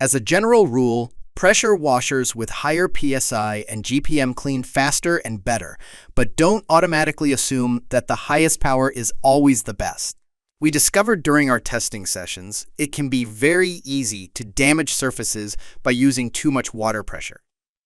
As a general rule, pressure washers with higher PSI and GPM clean faster and better, but don't automatically assume that the highest power is always the best. We discovered during our testing sessions, it can be very easy to damage surfaces by using too much water pressure.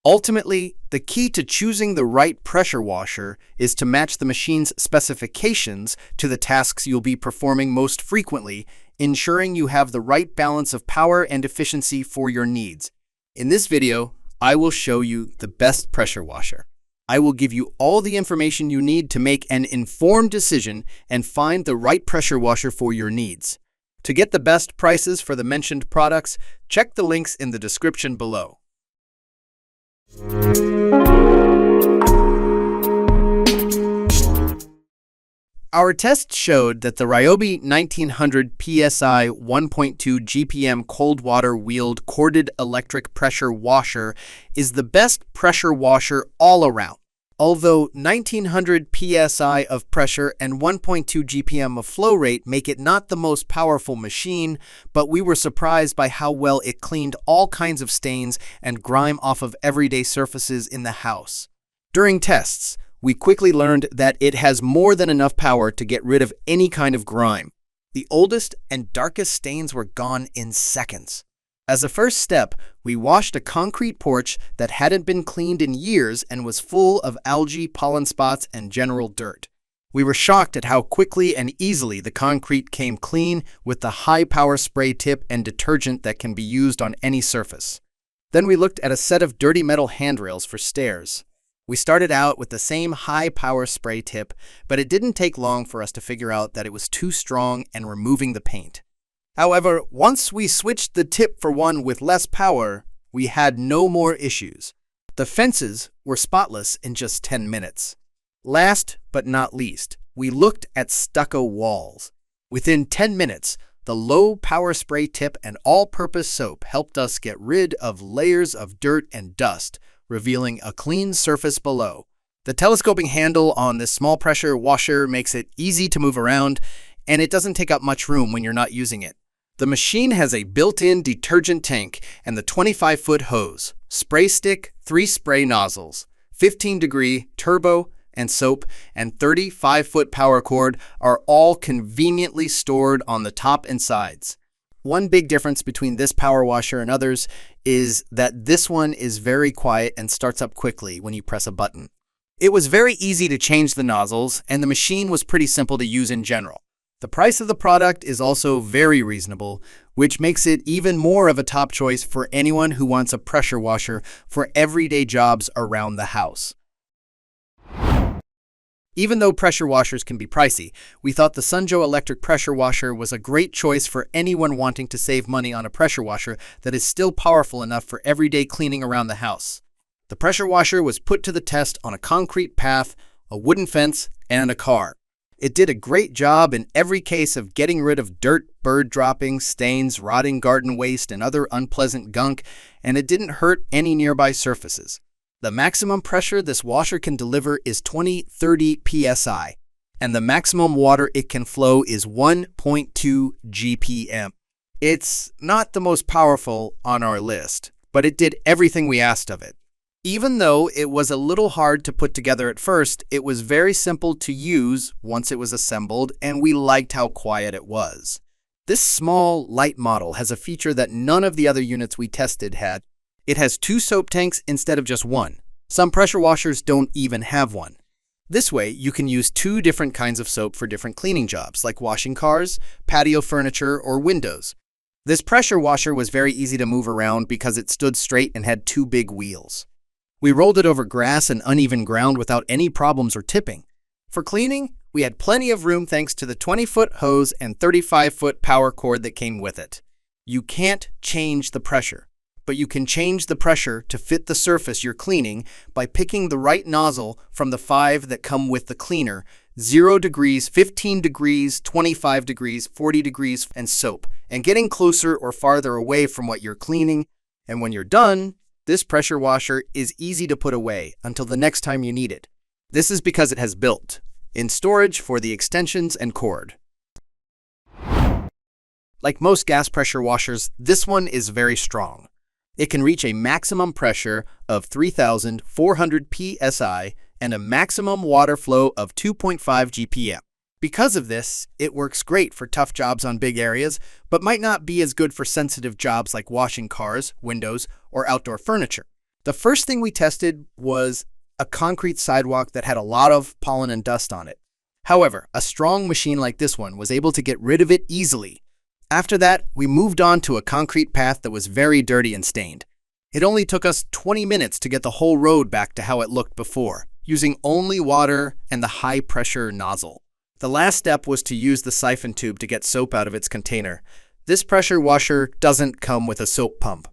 Ultimately, the key to choosing the right pressure washer is to match the machine's specifications to the tasks you'll be performing most frequently, ensuring you have the right balance of power and efficiency for your needs. In this video, I will show you the best pressure washer. I will give you all the information you need to make an informed decision and find the right pressure washer for your needs. To get the best prices for the mentioned products, check the links in the description below. Our test showed that the Ryobi 1900 PSI 1.2 GPM cold water wheeled corded electric pressure washer is the best pressure washer all around. Although 1900 PSI of pressure and 1.2 GPM of flow rate make it not the most powerful machine, but we were surprised by how well it cleaned all kinds of stains and grime off of everyday surfaces in the house. During tests, we quickly learned that it has more than enough power to get rid of any kind of grime. The oldest and darkest stains were gone in seconds. As a first step, we washed a concrete porch that hadn't been cleaned in years and was full of algae, pollen spots, and general dirt. We were shocked at how quickly and easily the concrete came clean with the high-power spray tip and detergent that can be used on any surface. Then we looked at a set of dirty metal handrails for stairs. We started out with the same high-power spray tip, but it didn't take long for us to figure out that it was too strong and removing the paint. However, once we switched the tip for one with less power, we had no more issues. The fences were spotless in just 10 minutes. Last but not least, we looked at stucco walls. Within 10 minutes, the low-power spray tip and all-purpose soap helped us get rid of layers of dirt and dust, revealing a clean surface below. The telescoping handle on this small pressure washer makes it easy to move around, and it doesn't take up much room when you're not using it. The machine has a built-in detergent tank and the 25-foot hose, spray stick, 3 spray nozzles, 15-degree turbo and soap, and 35-foot power cord are all conveniently stored on the top and sides. One big difference between this power washer and others is that this one is very quiet and starts up quickly when you press a button. It was very easy to change the nozzles, and the machine was pretty simple to use in general. The price of the product is also very reasonable, which makes it even more of a top choice for anyone who wants a pressure washer for everyday jobs around the house. Even though pressure washers can be pricey, we thought the SunJoe electric pressure washer was a great choice for anyone wanting to save money on a pressure washer that is still powerful enough for everyday cleaning around the house. The pressure washer was put to the test on a concrete path, a wooden fence, and a car. It did a great job in every case of getting rid of dirt, bird droppings, stains, rotting garden waste, and other unpleasant gunk, and it didn't hurt any nearby surfaces. The maximum pressure this washer can deliver is 20-30 PSI, and the maximum water it can flow is 1.2 GPM. It's not the most powerful on our list, but it did everything we asked of it. Even though it was a little hard to put together at first, it was very simple to use once it was assembled, and we liked how quiet it was. This small, light model has a feature that none of the other units we tested had. It has 2 soap tanks instead of just 1. Some pressure washers don't even have one. This way, you can use 2 different kinds of soap for different cleaning jobs, like washing cars, patio furniture, or windows. This pressure washer was very easy to move around because it stood straight and had 2 big wheels. We rolled it over grass and uneven ground without any problems or tipping. For cleaning, we had plenty of room thanks to the 20-foot hose and 35-foot power cord that came with it. You can't change the pressure, but you can change the pressure to fit the surface you're cleaning by picking the right nozzle from the 5 that come with the cleaner: 0 degrees, 15 degrees, 25 degrees, 40 degrees, and soap, and getting closer or farther away from what you're cleaning. And when you're done, this pressure washer is easy to put away until the next time you need it. This is because it has built-in storage for the extensions and cord. Like most gas pressure washers, this one is very strong. It can reach a maximum pressure of 3,400 psi and a maximum water flow of 2.5 GPM. Because of this, it works great for tough jobs on big areas, but might not be as good for sensitive jobs like washing cars, windows, or outdoor furniture. The first thing we tested was a concrete sidewalk that had a lot of pollen and dust on it. However, a strong machine like this one was able to get rid of it easily. After that, we moved on to a concrete path that was very dirty and stained. It only took us 20 minutes to get the whole road back to how it looked before, using only water and the high-pressure nozzle. The last step was to use the siphon tube to get soap out of its container. This pressure washer doesn't come with a soap pump.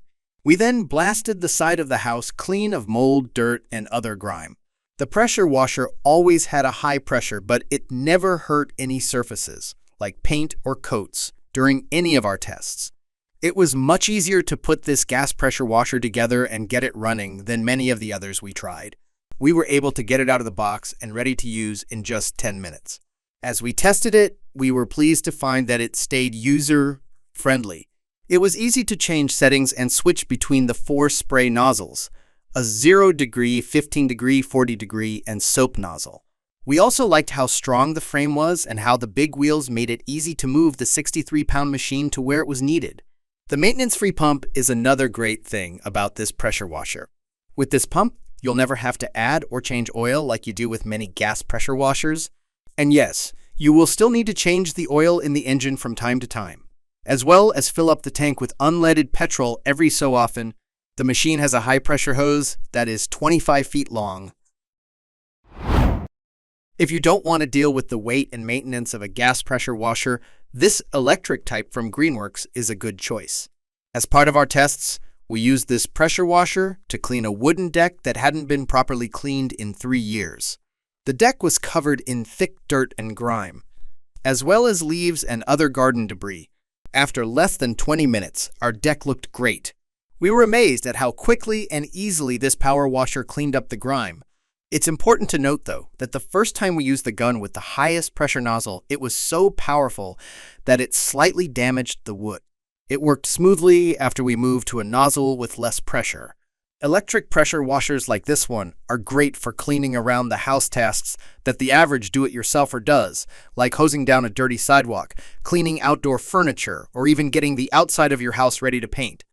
We then blasted the side of the house clean of mold, dirt, and other grime. The pressure washer always had a high pressure, but it never hurt any surfaces, like paint or coats, during any of our tests. It was much easier to put this gas pressure washer together and get it running than many of the others we tried. We were able to get it out of the box and ready to use in just 10 minutes. As we tested it, we were pleased to find that it stayed user-friendly. It was easy to change settings and switch between the 4 spray nozzles, a 0 degree, 15 degree, 40 degree, and soap nozzle. We also liked how strong the frame was and how the big wheels made it easy to move the 63-pound machine to where it was needed. The maintenance-free pump is another great thing about this pressure washer. With this pump, you'll never have to add or change oil like you do with many gas pressure washers. And yes, you will still need to change the oil in the engine from time to time, as well as fill up the tank with unleaded petrol every so often. The machine has a high-pressure hose that is 25 feet long. If you don't want to deal with the weight and maintenance of a gas pressure washer, this electric type from Greenworks is a good choice. As part of our tests, we used this pressure washer to clean a wooden deck that hadn't been properly cleaned in 3 years. The deck was covered in thick dirt and grime, as well as leaves and other garden debris. After less than 20 minutes, our deck looked great. We were amazed at how quickly and easily this power washer cleaned up the grime. It's important to note, though, that the first time we used the gun with the highest pressure nozzle, it was so powerful that it slightly damaged the wood. It worked smoothly after we moved to a nozzle with less pressure. Electric pressure washers like this one are great for cleaning around the house tasks that the average do-it-yourselfer does, like hosing down a dirty sidewalk, cleaning outdoor furniture, or even getting the outside of your house ready to paint.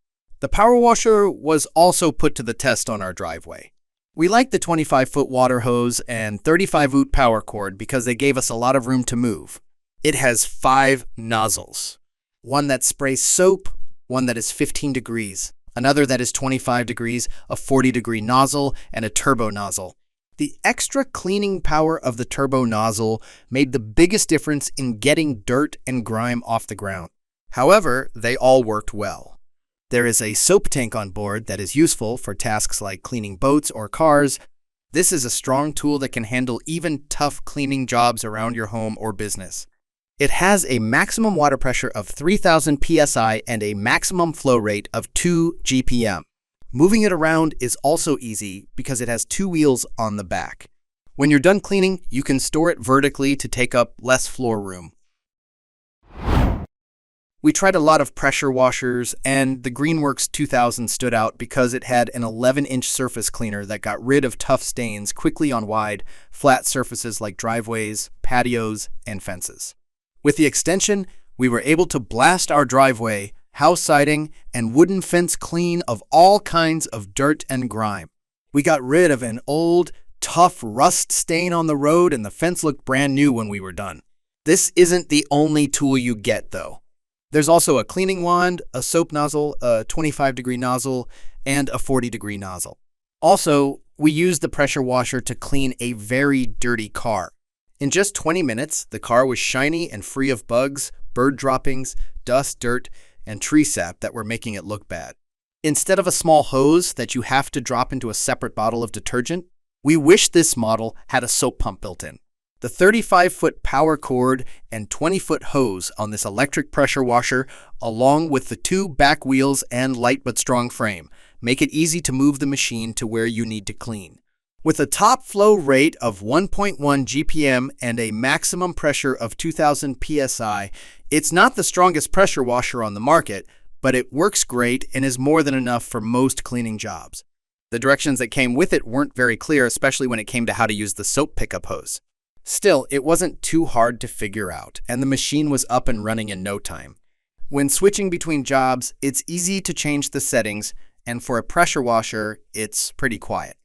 The power washer was also put to the test on our driveway. We liked the 25-foot water hose and 35-volt power cord because they gave us a lot of room to move. It has 5 nozzles. One that sprays soap, one that is 15 degrees, another that is 25 degrees, a 40-degree nozzle, and a turbo nozzle. The extra cleaning power of the turbo nozzle made the biggest difference in getting dirt and grime off the ground. However, they all worked well. There is a soap tank on board that is useful for tasks like cleaning boats or cars. This is a strong tool that can handle even tough cleaning jobs around your home or business. It has a maximum water pressure of 3,000 psi and a maximum flow rate of 2 GPM. Moving it around is also easy because it has 2 wheels on the back. When you're done cleaning, you can store it vertically to take up less floor room. We tried a lot of pressure washers, and the Greenworks 2000 stood out because it had an 11-inch surface cleaner that got rid of tough stains quickly on wide, flat surfaces like driveways, patios, and fences. With the extension, we were able to blast our driveway, house siding, and wooden fence clean of all kinds of dirt and grime. We got rid of an old, tough rust stain on the road, and the fence looked brand new when we were done. This isn't the only tool you get, though. There's also a cleaning wand, a soap nozzle, a 25-degree nozzle, and a 40-degree nozzle. Also, we used the pressure washer to clean a very dirty car. In just 20 minutes, the car was shiny and free of bugs, bird droppings, dust, dirt, and tree sap that were making it look bad. Instead of a small hose that you have to drop into a separate bottle of detergent, we wish this model had a soap pump built in. The 35-foot power cord and 20-foot hose on this electric pressure washer, along with the 2 back wheels and light but strong frame, make it easy to move the machine to where you need to clean. With a top flow rate of 1.1 GPM and a maximum pressure of 2,000 psi, It's not the strongest pressure washer on the market, but it works great and is more than enough for most cleaning jobs. The directions that came with it weren't very clear, especially when it came to how to use the soap pickup hose. Still, it wasn't too hard to figure out, and the machine was up and running in no time. When switching between jobs, it's easy to change the settings, and for a pressure washer, it's pretty quiet.